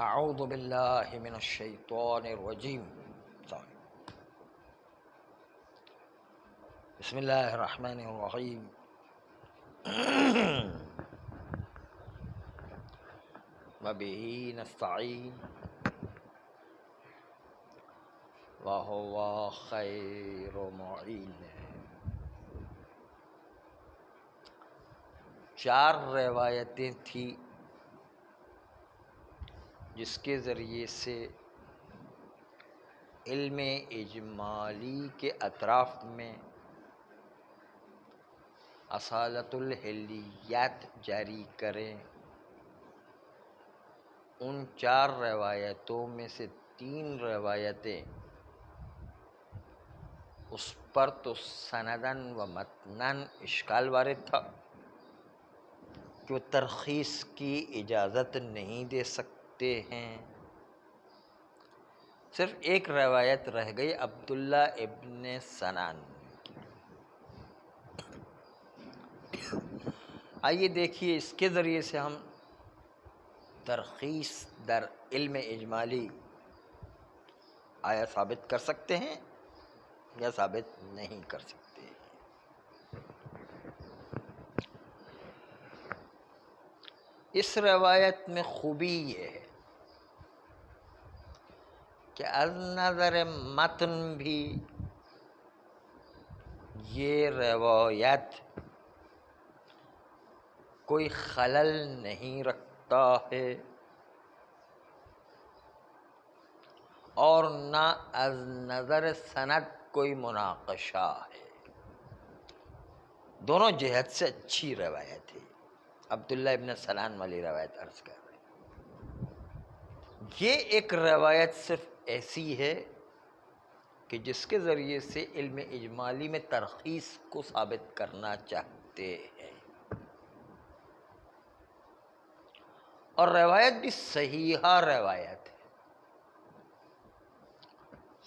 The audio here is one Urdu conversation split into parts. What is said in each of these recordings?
اعوذ باللہ من الشیطان الرجیم. بسم اللہ الرحمن الرحیم. وبہ نستعین وہو خیر معین. 4 روایتیں تھیں جس کے ذریعے سے علم اجمالی کے اطراف میں اصالۃ الحلیات جاری کریں. ان 4 روایتوں میں سے 3 روایتیں اس پر تو سندن و متنن اشکال وارد تھا کہ وہ ترخیص کی اجازت نہیں دے سکتے ہیں. صرف ایک روایت رہ گئی عبداللہ ابن سنان کی. آئیے دیکھیے اس کے ذریعے سے ہم ترخیص در علم اجمالی آیا ثابت کر سکتے ہیں یا ثابت نہیں کر سکتے. اس روایت میں خوبی یہ ہے کہ از نظر متن بھی یہ روایت کوئی خلل نہیں رکھتا ہے اور نہ از نظر سند کوئی مناقشہ ہے. دونوں جہت سے اچھی روایت ہے. عبداللہ ابن سنان والی روایت عرض کر رہے ہیں. یہ ایک روایت صرف ایسی ہے کہ جس کے ذریعے سے علم اجمالی میں ترخیص کو ثابت کرنا چاہتے ہیں، اور روایت بھی صحیحہ روایت ہے.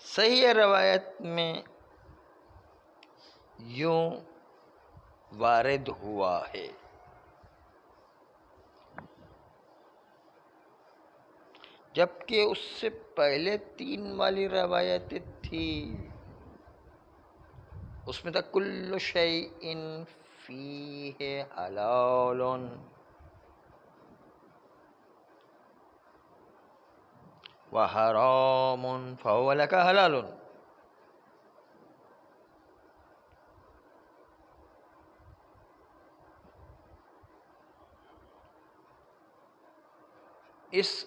صحیح روایت میں یوں وارد ہوا ہے: جبکہ اس سے پہلے 3 والی روایتیں تھیں اس میں تھا کل شیء فیہ حلال وحرام فہو لک حلال. اس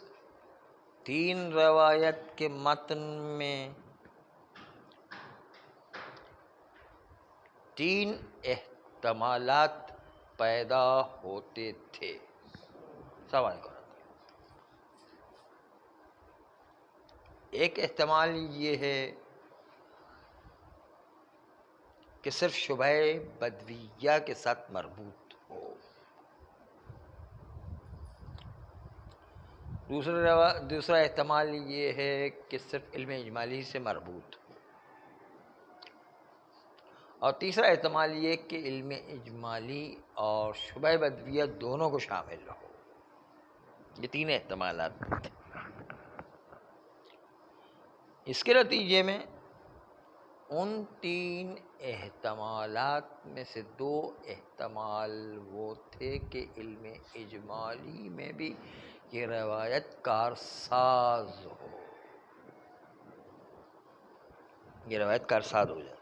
3 روایت کے متن میں 3 احتمالات پیدا ہوتے تھے. سوال کرو. ایک احتمال یہ ہے کہ صرف شبہ بدویہ کے ساتھ مربوط ہو. دوسرا احتمال یہ ہے کہ صرف علم اجمالی سے مربوط ہو. اور تیسرا احتمال یہ کہ علم اجمالی اور شبہ بدویہ دونوں کو شامل ہو. یہ 3 احتمالات تھے. اس کے نتیجے میں ان 3 احتمالات میں سے 2 احتمال وہ تھے کہ علم اجمالی میں بھی یہ روایت کارساز ہو. یہ روایت کارساز ہو جائے.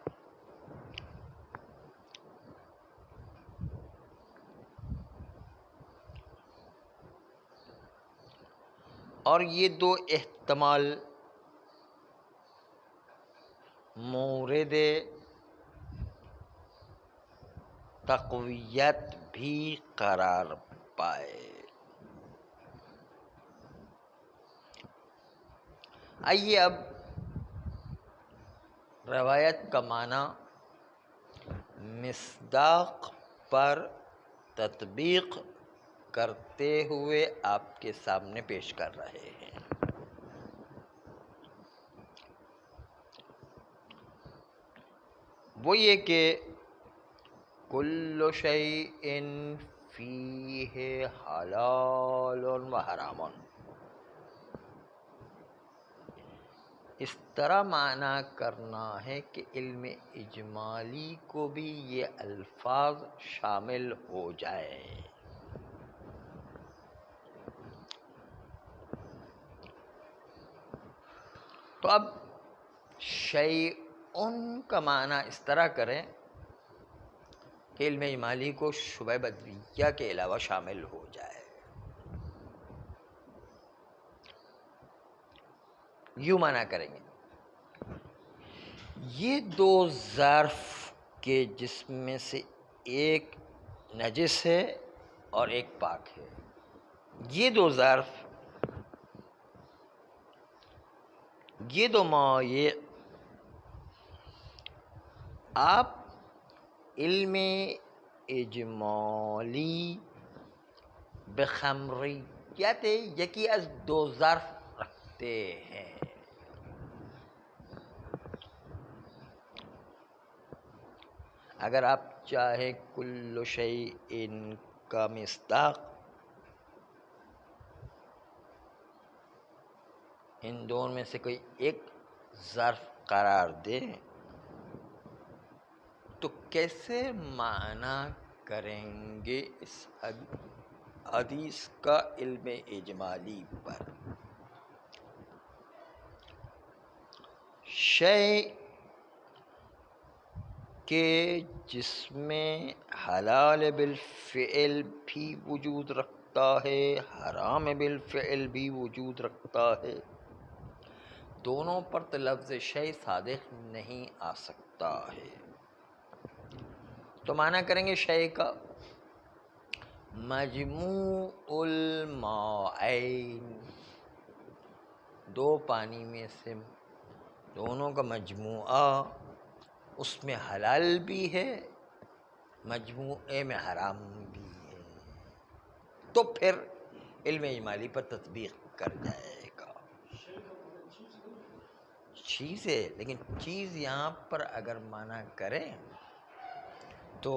اور یہ 2 احتمال مورد تقویت بھی قرار پائے. آئیے اب روایت کا معنی مصداق پر تطبیق کرتے ہوئے آپ کے سامنے پیش کر رہے ہیں. وہ یہ کہ کل شیء فیہ حلال و حرام. اس طرح معنی کرنا ہے کہ علم اجمالی کو بھی یہ الفاظ شامل ہو جائے۔ تو اب شیئن کا معنی اس طرح کریں کہ علم اجمالی کو شبہ بدویہ کے علاوہ شامل ہو جائے۔ یوں معنی کریں گے، یہ دو ظرف کے جس میں سے ایک نجس ہے اور ایک پاک ہے، یہ دو ظرف، یہ دو مائع، آپ علم اجمالی بخمریت یکی از دو ظرف رکھتے ہیں۔ اگر آپ چاہیں کل شیء کا مصداق ان دونوں میں سے کوئی ایک ظرف قرار دیں تو کیسے معنی کریں گے اس حدیث کا علم اجمالی پر؟ شیء کہ جس میں حلال بالفعل بھی وجود رکھتا ہے، حرام بالفعل بھی وجود رکھتا ہے، دونوں پر تو لفظ شیء صادق نہیں آ سکتا ہے۔ تو معنی کریں گے شیء کا مجموع المائین، دو پانی میں سے دونوں کا مجموعہ، اس میں حلال بھی ہے، مجموعے میں حرام بھی ہے، تو پھر علم اجمالی پر تطبیق کر جائے گا۔ چیز ہے، لیکن چیز یہاں پر اگر معنی کریں تو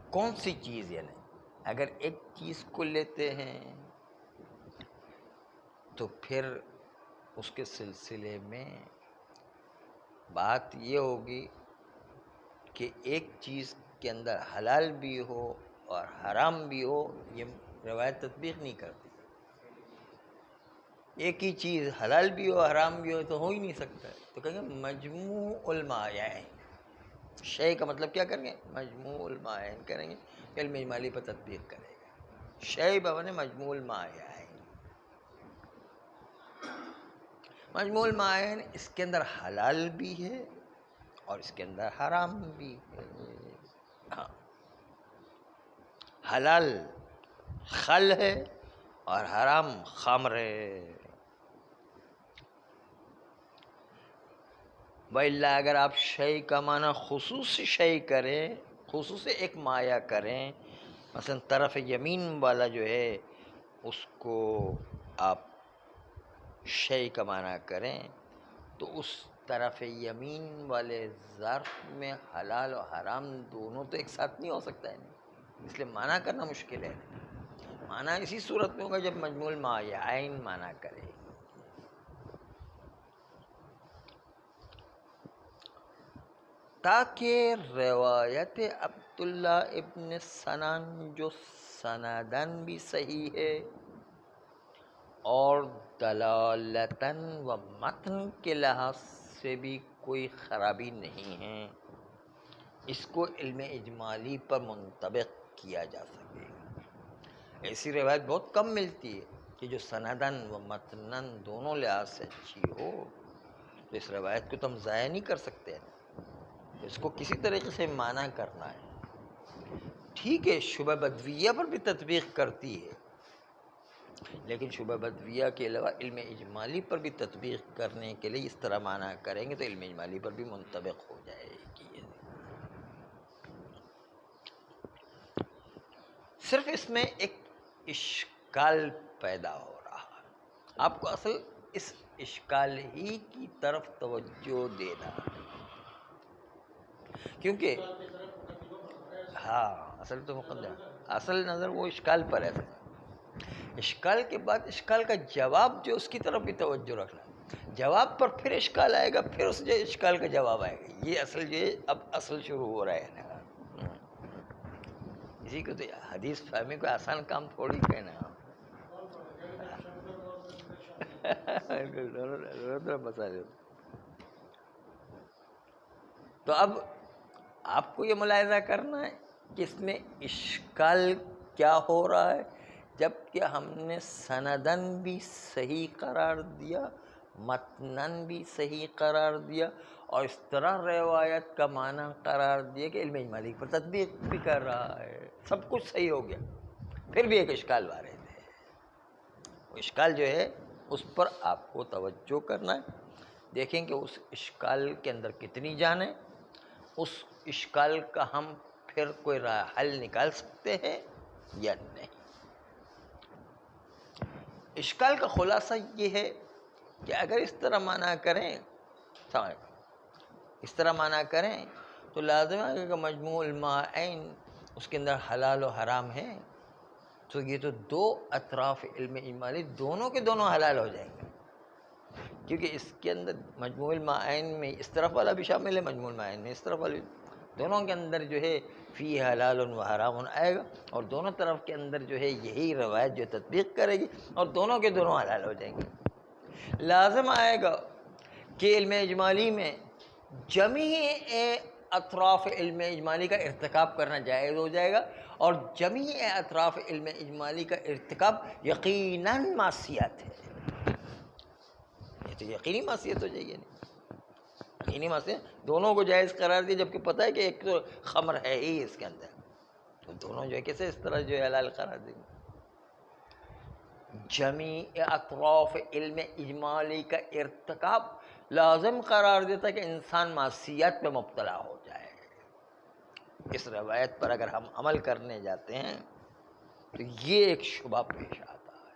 کون سی چیز؟ یعنی اگر ایک چیز کو لیتے ہیں تو پھر اس کے سلسلے میں بات یہ ہوگی کہ ایک چیز کے اندر حلال بھی ہو اور حرام بھی ہو، یہ روایت تطبیق نہیں کرتی۔ ایک ہی چیز حلال بھی ہو حرام بھی ہو تو ہو ہی نہیں سکتا، تو کہیں گے مجموع المائین۔ شیء کا مطلب کیا کریں گے؟ مجموع المائین کریں گے، علم اجمالی پر تطبیق کرے گا۔ شیء بمعنی مجموع المائین، مجموع المائین اس کے اندر حلال بھی ہے اور اس کے اندر حرام بھی ہے۔ ہاں، حلال خل ہے اور حرام خمر ہے۔ وَإِلَّا اگر آپ شیء کا معنی خصوصی شیء کریں، خصوصی ایک مایہ کریں، مثلا طرف یمین والا جو ہے اس کو آپ شیء کا معنی کریں تو اس طرف یمین والے ظرف میں حلال و حرام دونوں تو ایک ساتھ نہیں ہو سکتا ہے، اس لیے معنی کرنا مشکل ہے۔ معنی اسی صورت میں ہوگا جب مجموع المائعین معنی کرے۔ تاکہ روایت عبداللہ ابن سنان جو سندن بھی صحیح ہے اور دلالتاً و متن کے لحاظ سے بھی کوئی خرابی نہیں ہے، اس کو علم اجمالی پر منطبق کیا جا سکے۔ ایسی روایت بہت کم ملتی ہے کہ جو سندن و متنن دونوں لحاظ سے اچھی ہو، تو اس روایت کو تو ہم ضائع نہیں کر سکتے ہیں، اس کو کسی طریقے سے معنی کرنا ہے۔ ٹھیک ہے، شبہ بدویہ پر بھی تطبیق کرتی ہے، لیکن شبہ بدویہ کے علاوہ علم اجمالی پر بھی تطبیق کرنے کے لیے اس طرح معنی کریں گے تو علم اجمالی پر بھی منطبق ہو جائے گی۔ صرف اس میں ایک اشکال پیدا ہو رہا ہے، آپ کو اصل اس اشکال ہی کی طرف توجہ دینا ہے، کیونکہ ہاں اصل تو مقدم، اصل نظر وہ اشکال پر ہے۔ اشکال کے بعد اشکال کا جواب جو اس کی طرف بھی توجہ رکھنا ہے۔ جواب پر پھر اشکال آئے گا، پھر اس جو اشکال کا جواب آئے گا. یہ اصل جو ہے اب اصل شروع ہو رہا ہے نا. اسی کو تو حدیث فہمی کو آسان کام تھوڑی کہنا. تو اب آپ کو یہ ملاحظہ کرنا ہے کہ اس میں اشکال کیا ہو رہا ہے، جب کہ ہم نے سندن بھی صحیح قرار دیا، متنن بھی صحیح قرار دیا، اور اس طرح روایت کا معنی قرار دیا کہ علم اجمالی پر تطبیق بھی کر رہا ہے. سب کچھ صحیح ہو گیا، پھر بھی ایک اشکال وارد ہے. وہ اشکال جو ہے اس پر آپ کو توجہ کرنا ہے. دیکھیں کہ اس اشکال کے اندر کتنی جان ہے، اس اشکال کا ہم پھر کوئی حل نکال سکتے ہیں یا نہیں. اشکال کا خلاصہ یہ ہے کہ اگر اس طرح معنی کریں، اس طرح معنی کریں تو لازم ہے کہ مجموع الماءین اس کے اندر حلال و حرام ہے، تو یہ تو دو اطراف علم اجمالی دونوں کے دونوں حلال ہو جائیں گے، کیونکہ اس کے اندر مجموع الماءین میں اس طرف والا بھی شامل ہے، مجموع الماءین میں اس طرف والا، دونوں کے اندر جو ہے فی حلال و حرام آئے گا، اور دونوں طرف کے اندر جو ہے یہی روایت جو تطبیق کرے گی، اور دونوں کے دونوں حلال ہو جائیں گے. لازم آئے گا کہ علم اجمالی میں جمیع اطراف علم اجمالی کا ارتکاب کرنا جائز ہو جائے گا، اور جمیع اطراف علم اجمالی کا ارتکاب یقیناً معصیت ہے. یہ تو یقینی معصیت ہو جائے گی. یقینی معصیت دونوں کو جائز قرار دیا، جبکہ پتہ ہے کہ ایک تو خمر ہے ہی اس کے اندر، تو دونوں جو ہے کیسے اس طرح جو ہے حلال قرار دیں گے. جمیع اطراف علم اجمالی کا ارتکاب لازم قرار دیتا کہ انسان معصیت پہ مبتلا ہو جائے. اس روایت پر اگر ہم عمل کرنے جاتے ہیں تو یہ ایک شبہ پیش آتا ہے.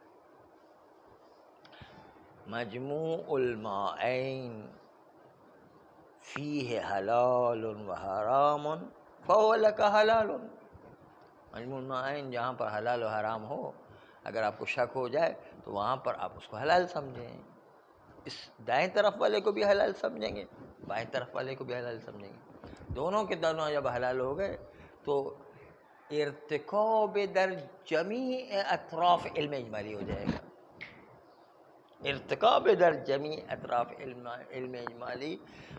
مجموع الماءین فیہ حلال و حرام فهو لک حلال. مجموع الماءین جہاں پر حلال و حرام ہو، اگر آپ کو شک ہو جائے تو وہاں پر آپ اس کو حلال سمجھیں. اس دائیں طرف والے کو بھی حلال سمجھیں گے، بائیں طرف والے کو بھی حلال سمجھیں گے. دونوں کے دونوں جب حلال ہو گئے تو ارتکاب در جمیع اطراف علم اجمالی ہو جائے گا. ارتکاب در جمیع اطراف علم اجمالی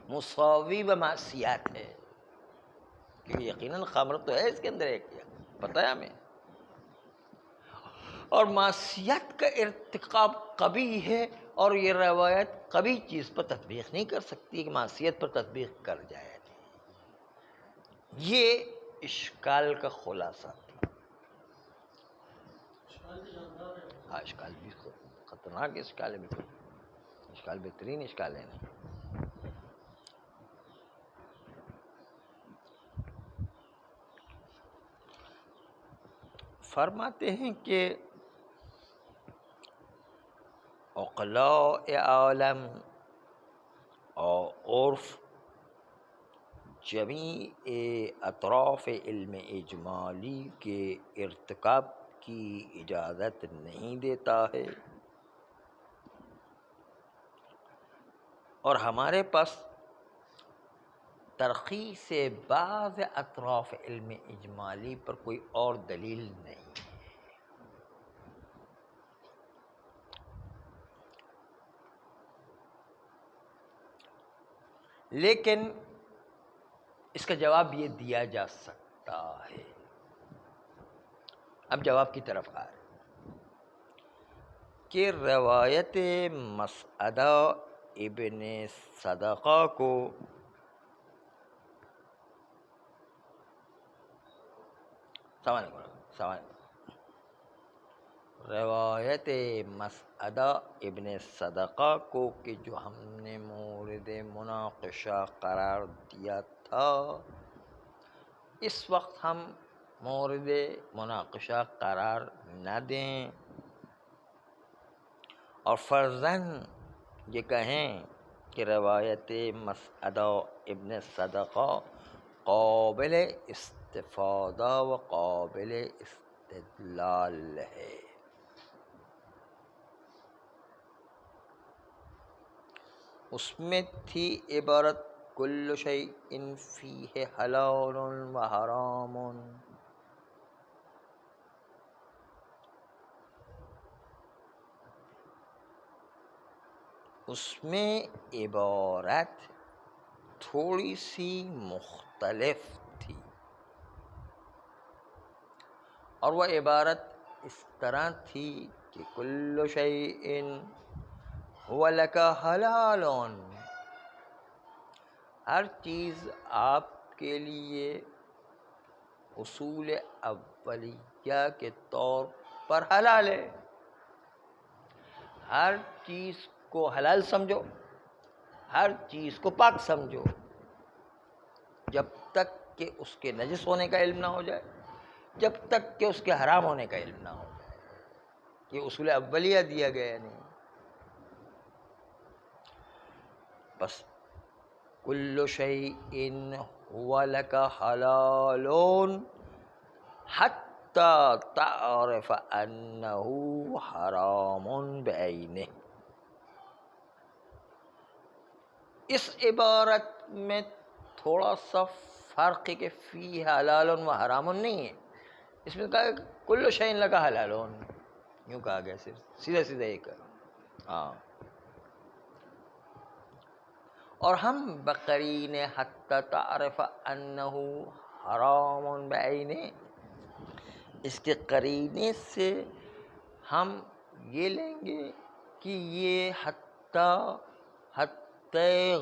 مساوی و معصیت ہے، کیونکہ یقیناً خمر تو ہے اس کے اندر ایک، پتہ ہے ہمیں، اور معصیت کا ارتکاب قبیح ہے، اور یہ روایت قبیح چیز پر تطبیق نہیں کر سکتی کہ معصیت پر تطبیق کر جائے. یہ اشکال کا خلاصہ تھا. ہاں اشکال بھی خطرناک اشکال ہے، بالکل اشکال بہترین اشکال ہے. فرماتے ہیں کہ عقلاء عالم اور عرف جمیع اطراف علم اجمالی کے ارتکاب کی اجازت نہیں دیتا ہے، اور ہمارے پاس ترخیص بعض اطراف علم اجمالی پر کوئی اور دلیل نہیں. لیکن اس کا جواب یہ دیا جا سکتا ہے. اب جواب کی طرف آ رہے کہ روایت مسعدہ ابن صدقہ کو روایت مسعدہ ابن صدقہ کو کہ جو ہم نے مورد مناقشہ قرار دیا تھا، اس وقت ہم مورد مناقشہ قرار نہ دیں، اور فرضاً یہ کہیں کہ روایت مسعدہ ابن صدقہ قابل استفادہ و قابل استدلال ہے. اس میں تھی عبارت کل شیء فیہ حلال و حرام. اس میں عبارت تھوڑی سی مختلف تھی، اور وہ عبارت اس طرح تھی کہ کل شیء هو لک حلال، ہر چیز آپ کے لیے اصول اولیہ کے طور پر حلال ہے. ہر چیز کو حلال سمجھو، ہر چیز کو پاک سمجھو، جب تک کہ اس کے نجس ہونے کا علم نہ ہو جائے، جب تک کہ اس کے حرام ہونے کا علم نہ ہو جائے. یہ اصول اولیہ دیا گیا نہیں. بس کل شیء هو لک حلال حتی تعرف انہ حرام بعینہ. اس عبارت میں تھوڑا سا فرق ہے کہ فی حلال و حرام نہیں ہے. اس میں کہا کہ کل شیء لک حلال، یوں کہا گیا، صرف سیدھا سیدھا یہ کہا. ہاں، اور ہم بقرین حتی تعرف انہ حرام بعینہ، اس کے قرینے سے ہم یہ لیں گے کہ یہ حتی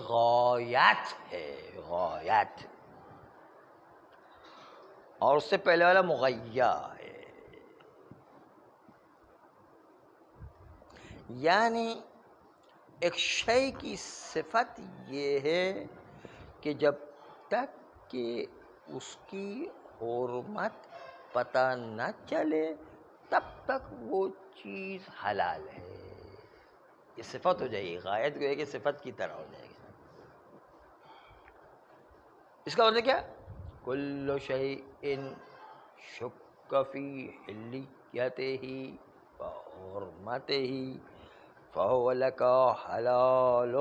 غایت ہے، غایت، اور اس سے پہلے والا مغیّہ ہے. یعنی ایک شے کی صفت یہ ہے کہ جب تک کہ اس کی حرمت پتہ نہ چلے تب تک وہ چیز حلال ہے. یہ صفت ہو جائے گی، غایت جو ہے کہ صفت کی طرح ہو جائے گی. اس کا مطلب کیا؟ کل شیء شک فی حلیتہ و حرمتہ فہو لک حلال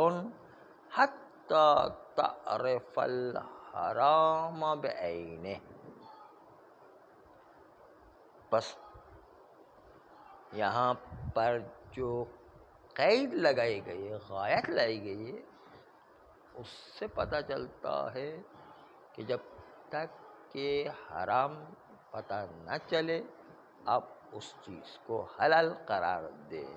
حتی تعرف الحرام بعینہ. بس یہاں پر جو قید لگائی گئی ہے، غایت لائی گئی ہے، اس سے پتہ چلتا ہے کہ جب تک کہ حرام پتہ نہ چلے آپ اس چیز کو حلال قرار دیں.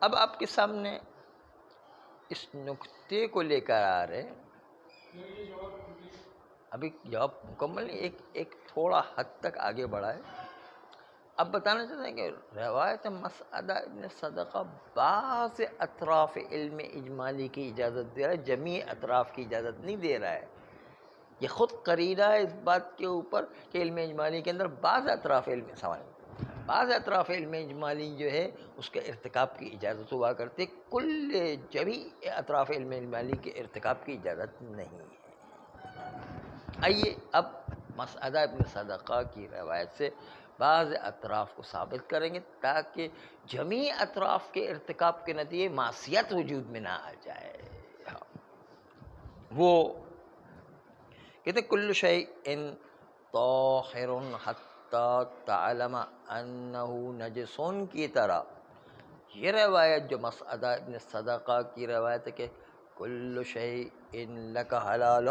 اب آپ کے سامنے اس نکتے کو لے کر آ رہے، ابھی جواب مکمل نہیں، ایک تھوڑا حد تک آگے بڑھا ہے. اب بتانا چاہتے ہیں کہ روایت مسعدہ ابن صدقہ بعض اطراف علم اجمالی کی اجازت دے رہا ہے، جمیع اطراف کی اجازت نہیں دے رہا ہے. یہ خود قرینہ ہے اس بات کے اوپر کہ علم اجمالی کے اندر بعض اطراف علم اجمالی جو ہے اس کے ارتکاب کی اجازت ہوا کرتے، کل جمیع اطراف علم اجمالی کے ارتکاب کی اجازت نہیں ہے. آئیے اب مسعدہ ابن صدقہ کی روایت سے بعض اطراف کو ثابت کریں گے تاکہ جمیع اطراف کے ارتکاب کے نتیجے معصیت وجود میں نہ آ جائے. وہ کہتے کل شیء طاہر حتی تعلم انہ نجس کی طرح یہ روایت جو مسعدہ ابن صدقہ کی روایت ہے کہ کل شیء لک حلال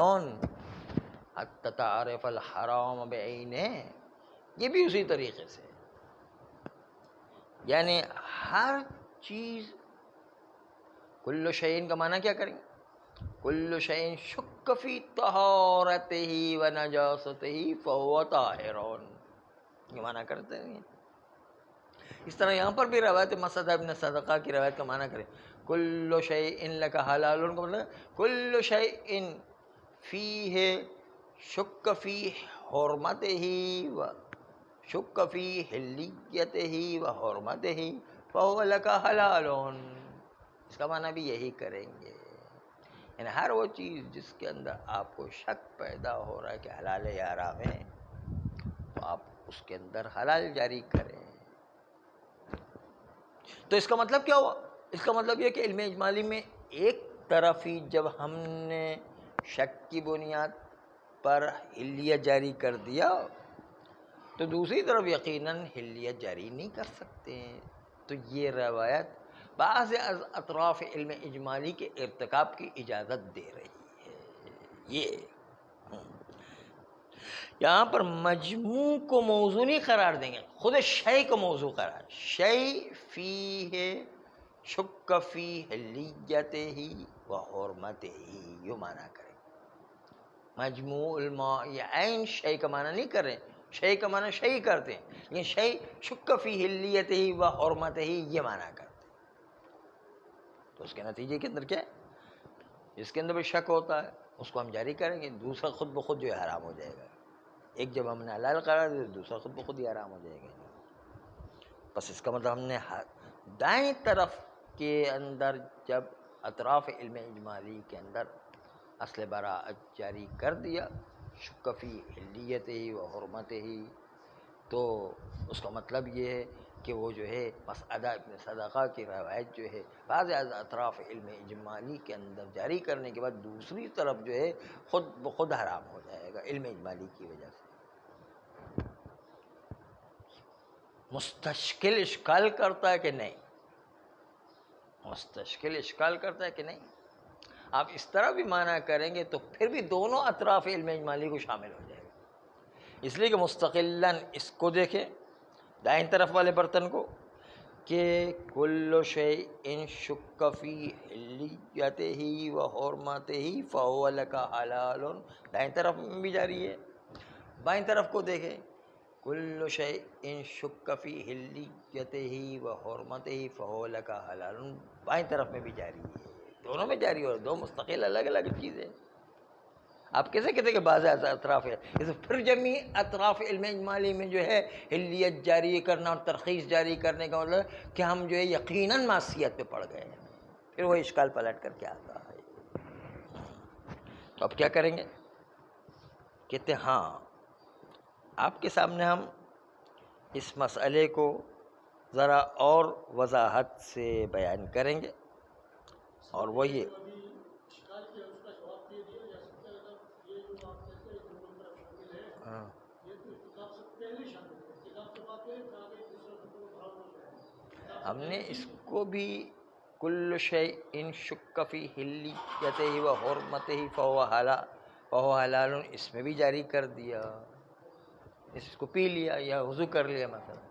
حتی تعرف الحرام بعینہ، یہ بھی اسی طریقے سے، یعنی ہر چیز، کل شیء کا معنی کیا کریں؟ کل شیء شک فی طہارتہ و نجاستہ فہو طاہر، یہ معنی کرتے ہیں. اس طرح یہاں پر بھی روایت مسعدہ ابن صدقہ کی روایت کا معنی کریں، کل شیء لک حلال کا مطلب کل شیء فیہ شک فی حرمتہ و شک فی حلیتہ و حرمتہ فہو لک حلال. اس کا معنی بھی یہی کریں گے. یعنی ہر وہ چیز جس کے اندر آپ کو شک پیدا ہو رہا ہے کہ حلال ہے یا حرام ہے، تو آپ اس کے اندر حلال جاری کریں۔ تو اس کا مطلب کیا ہوا؟ اس کا مطلب یہ کہ علم اجمالی میں ایک طرف ہی جب ہم نے شک کی بنیاد پر حلیت جاری کر دیا تو دوسری طرف یقیناً حلیت جاری نہیں کر سکتے ہیں۔ تو یہ روایت بعض از اطراف علم اجمالی کے ارتکاب کی اجازت دے رہی ہے۔ یہ یہاں پر مجموع کو موضوع نہیں قرار دیں گے، خود شے کو موضوع قرار، شے فیہ شک فی حلیتہ و حرمتہ، یہ معنی کریں۔ مجموع الماء، یہ عین شے کا معنی نہیں کر رہے ہیں، شے کا معنی شے کرتے ہیں، لیکن شے شک فی حلیتہ و حرمتہ یہ معنی کرتے ہیں۔ تو اس کے نتیجے کے اندر کیا ہے؟ جس کے اندر بھی شک ہوتا ہے اس کو ہم جاری کریں گے، دوسرا خود بخود جو ہے حرام ہو جائے گا۔ ایک جب ہم نے حلال قرار دیا دوسرا خود بخود ہی حرام ہو جائے گا۔ بس اس کا مطلب ہم نے دائیں طرف کے اندر جب اطراف علم اجمالی کے اندر اصل براءت جاری کر دیا، شک فی حلیتہ و حرمتہ، تو اس کا مطلب یہ ہے کہ وہ جو ہے مسعدہ ابن صدقہ کی روایت جو ہے بعض از اطراف علم اجمالی کے اندر جاری کرنے کے بعد دوسری طرف جو ہے خود بخود حرام ہو جائے گا علم اجمالی کی وجہ سے۔ مستشکل اشکال کرتا ہے کہ نہیں؟ مستشکل اشکال کرتا ہے کہ نہیں؟ آپ اس طرح بھی معنی کریں گے تو پھر بھی دونوں اطراف علم اجمالی کو شامل ہو جائے گا، اس لیے کہ مستقلاً اس کو دیکھیں دائیں طرف والے برتن کو کہ کل شیء شک فی حلیتہ و حرمتہ فہو لک حلال، دائیں طرف میں بھی جاری ہے۔ بائیں طرف کو دیکھیں کل شیء شک فی حلیتہ و حرمتہ فہو لک حلال، بائیں طرف میں بھی جاری ہے، دونوں میں جاری ہو رہا ہے، دو مستقل الگ الگ چیزیں۔ آپ کیسے کہتے ہیں کہ بعض اطراف ہے، اسے پھر جمعی اطراف علم اجمالی میں جو ہے حلیت جاری کرنا اور ترخیص جاری کرنے کا مطلب کہ ہم جو ہے یقیناً معصیت پہ پڑ گئے ہیں، پھر وہ اشکال پلٹ کر کے آتا ہے۔ تو اب کیا کریں گے؟ کہتے ہیں ہاں آپ کے سامنے ہم اس مسئلے کو ذرا اور وضاحت سے بیان کریں گے، اور وہ یہ ہم نے اس کو بھی کل شیء شک فی حلیتہ و حرمتہ فہو حلال اس میں بھی جاری کر دیا، اس کو پی لیا یا وضو کر لیا مثلا،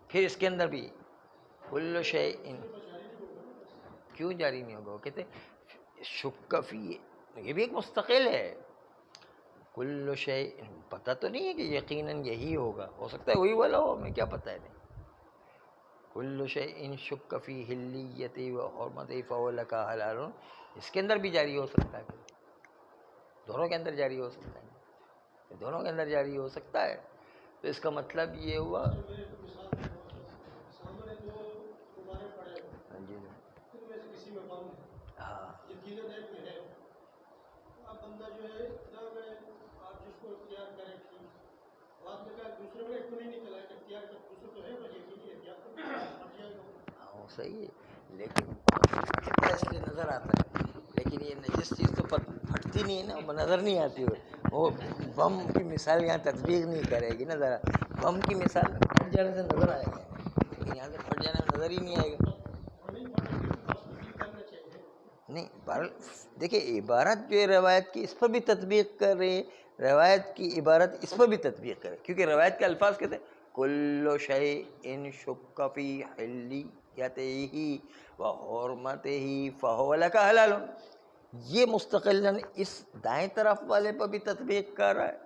پھر اس کے اندر بھی کل شیء کیوں جاری نہیں ہوگا؟ وہ کہتے شک فی، یہ بھی ایک مستقل ہے، کل شیء پتہ تو نہیں ہے کہ یقیناً یہی ہوگا، ہو سکتا ہے وہی والا ہو، ہمیں کیا پتہ ہے نہیں۔ کل شیء شک فی حلیتہ و حرمتہ فہو لک حلال، اس کے اندر بھی جاری ہو سکتا ہے، دونوں کے اندر جاری ہو سکتا ہے، دونوں کے اندر جاری ہو سکتا ہے۔ تو اس کا مطلب یہ ہوا ہاں ہاں صحیح ہے، لیکن اس لیے نظر آتا ہے، لیکن یہ نجس چیز تو پھٹتی نہیں ہے نا، وہ نظر نہیں آتی، وہ بم کی مثال یہاں تطبیق نہیں کرے گی نا، ذرا بم کی مثال پھٹ جانے سے نظر آئے گا، لیکن یہاں سے پھٹ جانے میں نظر ہی نہیں آئے گا۔ نہیں دیکھیے عبارت جو ہے روایت کی اس پر بھی تطبیق کر رہی ہے، روایت کی عبارت اس پر بھی تطبیق کرے، کیونکہ روایت کے الفاظ کہتے ہیں کل شیء شک فی حلیتہ و حرمتہ فہو لک حلال، یہ مستقلاً اس دائیں طرف والے پر بھی تطبیق کر رہا ہے،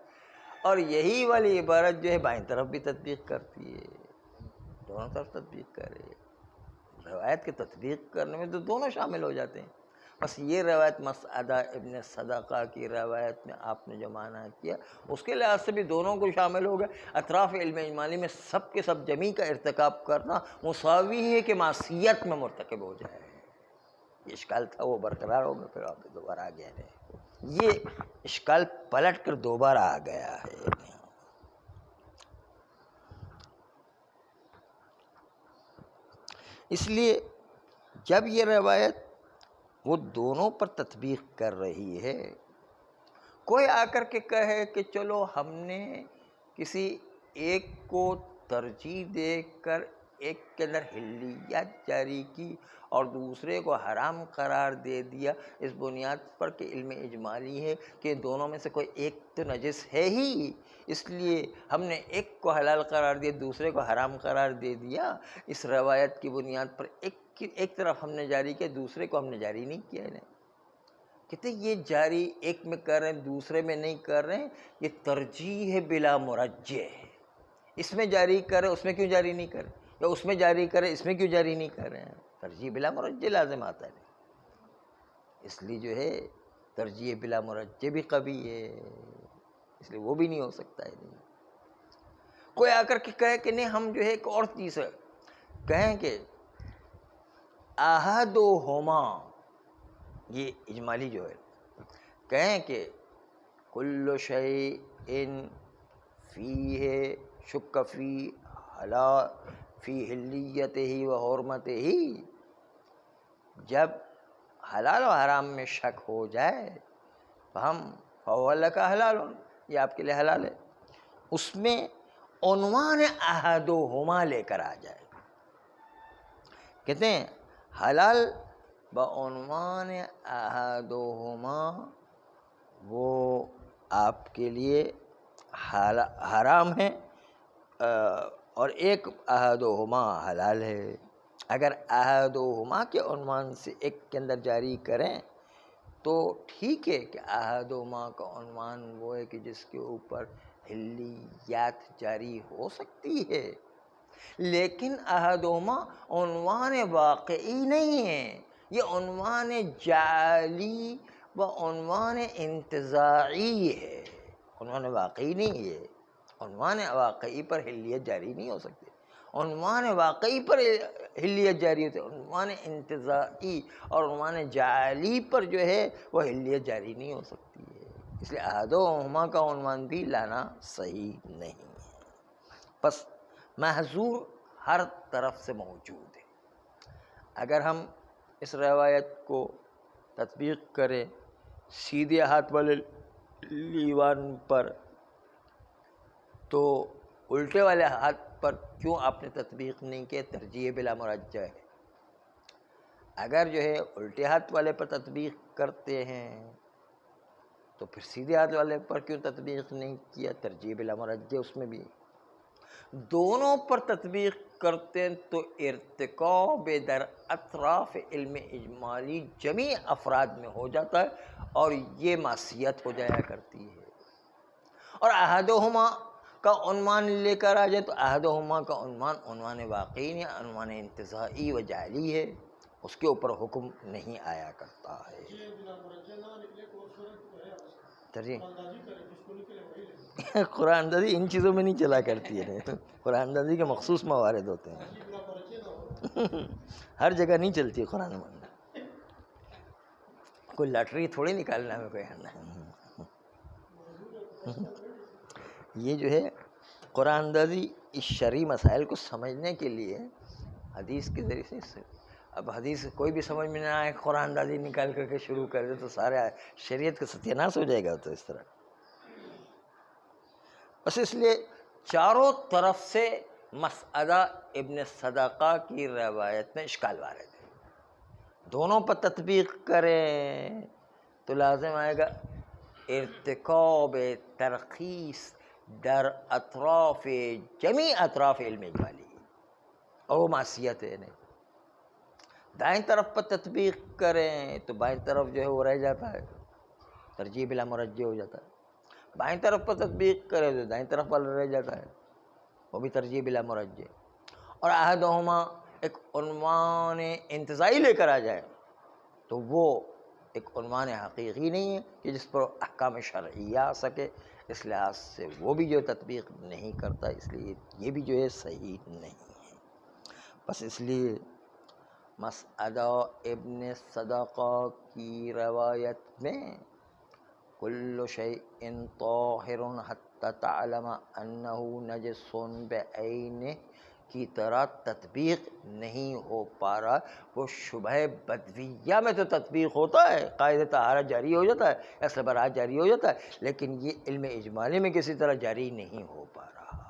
اور یہی والی عبارت جو ہے بائیں طرف بھی تطبیق کرتی ہے، دونوں طرف تطبیق کر رہی ہے۔ روایت کے تطبیق کرنے میں تو دونوں شامل ہو جاتے ہیں، بس یہ روایت مسعدہ ابن صدقہ کی روایت میں آپ نے جو معنی کیا اس کے لحاظ سے بھی دونوں کو شامل ہو گئے۔ اطراف علم اجمالی میں سب کے سب جمیع کا ارتکاب کرنا مساوی ہے کہ معصیت میں مرتکب ہو جائے، یہ اشکال تھا وہ برقرار ہو گیا، پھر آپ دوبارہ آ گیا ہے، یہ اشکال پلٹ کر دوبارہ آ گیا ہے۔ اس لیے جب یہ روایت وہ دونوں پر تطبیق کر رہی ہے، کوئی آ کر کے کہے کہ چلو ہم نے کسی ایک کو ترجیح دے کر ایک کے اندر حلیت جاری کی اور دوسرے کو حرام قرار دے دیا، اس بنیاد پر کہ علم اجمالی ہے کہ دونوں میں سے کوئی ایک تو نجس ہے ہی، اس لیے ہم نے ایک کو حلال قرار دیا دوسرے کو حرام قرار دے دیا، اس روایت کی بنیاد پر ایک طرف ہم نے جاری کیا، دوسرے کو ہم نے جاری نہیں کیا ہے۔ کہتے یہ جاری ایک میں کر رہے ہیں دوسرے میں نہیں کر رہے ہیں، یہ ترجیح ہے بلا مرجح ہے، اس میں جاری کر رہے اس میں کیوں جاری نہیں کر رہے، یا اس میں جاری کرے اس میں کیوں جاری نہیں کر رہے ہیں، ترجیح بلا مرجح لازم آتا ہے، اس لیے جو ہے ترجیح بلا مرجح بھی قوی ہے، اس لیے وہ بھی نہیں ہو سکتا ہے۔ نہیں کوئی آ کر کے کہے کہ نہیں ہم جو ہے ایک اور چیز ہے، کہیں کہ احدہما، یہ اجمالی جو ہے، کہیں کہ کل شیء فیہ شک فی حلیتہ و حرمتہ، جب حلال و حرام میں شک ہو جائے تو ہم فہو لک حلال، یہ آپ کے لیے حلال ہے، اس میں عنوان احدہما لے کر آ جائے، کہتے ہیں حلال بعنوان احدہما وہ آپ کے لیے حرام ہے، اور ایک احدہما حلال ہے۔ اگر احدہما کے عنوان سے ایک کے اندر جاری کریں تو ٹھیک ہے کہ احدہما کا عنوان وہ ہے کہ جس کے اوپر حلیات جاری ہو سکتی ہے، لیکن احدہما عنوان واقعی نہیں ہے، یہ عنوان جعلی و عنوان انتزاعی ہے، عنوان واقعی نہیں ہے، عنوان واقعی پر حلیت جاری نہیں ہو سکتی، عنوان واقعی پر حلیت جاری ہوتی ہے، عنوان انتزاعی اور عنوان جعلی پر جو ہے وہ حلیت جاری نہیں ہو سکتی ہے، اس لیے احدہما کا عنوان بھی لانا صحیح نہیں ہے۔ بس محظور ہر طرف سے موجود ہے، اگر ہم اس روایت کو تطبیق کریں سیدھے ہاتھ والے لیوان پر تو الٹے والے ہاتھ پر کیوں آپ نے تطبیق نہیں کیا؟ ترجیح بلا مرجح ہے۔ اگر جو ہے الٹے ہاتھ والے پر تطبیق کرتے ہیں تو پھر سیدھے ہاتھ والے پر کیوں تطبیق نہیں کیا؟ ترجیح بلا مرجح اس میں بھی۔ دونوں پر تطبیق کرتے ہیں تو ارتکاب در اطراف علم اجمالی جمیع افراد میں ہو جاتا ہے اور یہ معصیت ہو جایا کرتی ہے۔ اور احدہما کا عنوان لے کر آ جائے تو احدہما کا عنوان واقعی نہیں، عنوان انتزاعی و جعلی ہے، اس کے اوپر حکم نہیں آیا کرتا ہے۔ قرآن اندازی ان چیزوں میں نہیں چلا کرتی ہے، قرآن اندازی کے مخصوص موارد ہوتے ہیں، ہر جگہ نہیں چلتی قرآن میں، کوئی لاٹری تھوڑی نکالنا ہے کوئی، یہ جو ہے قرآن اندازی اس شرعی مسائل کو سمجھنے کے لیے حدیث کے ذریعے سے، اب حدیث کوئی بھی سمجھ میں نہ آئے قرآن اندازی نکال کر کے شروع کر دے تو سارے شریعت کا ستیہ ناش ہو جائے گا، تو اس طرح بس اس لیے چاروں طرف سے مسعدہ ابن صدقہ کی روایت میں اشکال وارد ہے، دونوں پر تطبیق کریں تو لازم آئے گا ارتکاب ترخیص در اطراف جمیع اطراف علم اجمالی، اور وہ معصیت ہے نہیں۔ دائیں طرف پر تطبیق کریں تو بائیں طرف جو ہے وہ رہ جاتا ہے، ترجیح بلا مرجح ہو جاتا ہے، بائیں طرف پر تطبیق کریں تو دائیں طرف پر رہ جاتا ہے، وہ بھی ترجیح بلا مرجح۔ اور احدہما ایک عنوان انتزاعی لے کر آ جائے تو وہ ایک عنوان حقیقی نہیں ہے کہ جس پر احکام شرعیہ آ سکے، اس لحاظ سے وہ بھی جو تطبیق نہیں کرتا، اس لیے یہ بھی جو ہے صحیح نہیں ہے۔ بس اس لیے مسعدہ ابن صدقہ کی روایت میں کل شیء طاہر حتی تعلم انہ نجس بعینہ کی طرح تطبیق نہیں ہو پا رہا. وہ شبہ بدویہ میں تو تطبیق ہوتا ہے، قاعدہ طہارت جاری ہو جاتا ہے، اصل برات جاری ہو جاتا ہے، لیکن یہ علم اجمالی میں کسی طرح جاری نہیں ہو پا رہا ہے.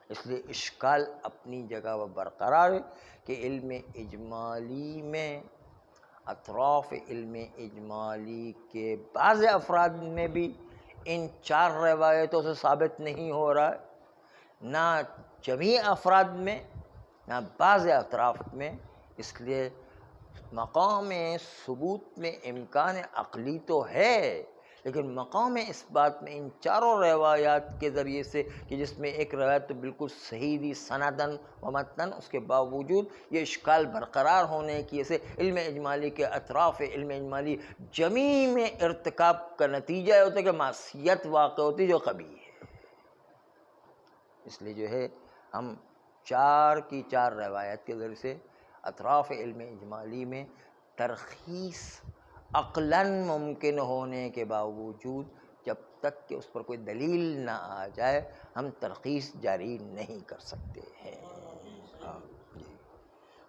اس لیے اشکال اپنی جگہ وہ برقرار ہے کہ علم اجمالی میں اطراف علم اجمالی کے بعض افراد میں بھی ان 4 روایتوں سے ثابت نہیں ہو رہا ہے، نہ جمیع افراد میں، نہ بعض اطراف میں. اس لیے مقام ثبوت میں امکان عقلی تو ہے، لیکن مقام اس بات میں ان 4 روایات کے ذریعے سے کہ جس میں ایک روایت تو بالکل صحیح تھی سندن و متن، اس کے باوجود یہ اشکال برقرار ہونے کی وجہ سے علم اجمالی کے اطراف علم اجمالی جمیع میں ارتکاب کا نتیجہ ہوتا ہے کہ معصیت واقع ہوتی جو قبیح ہے. اس لیے جو ہے ہم 4 کی 4 روایت کے ذریعے سے اطراف علم اجمالی میں ترخیص عقلاً ممکن ہونے کے باوجود جب تک کہ اس پر کوئی دلیل نہ آ جائے ہم ترخیص جاری نہیں کر سکتے ہیں.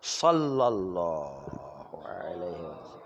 صلی اللہ علیہ وسلم.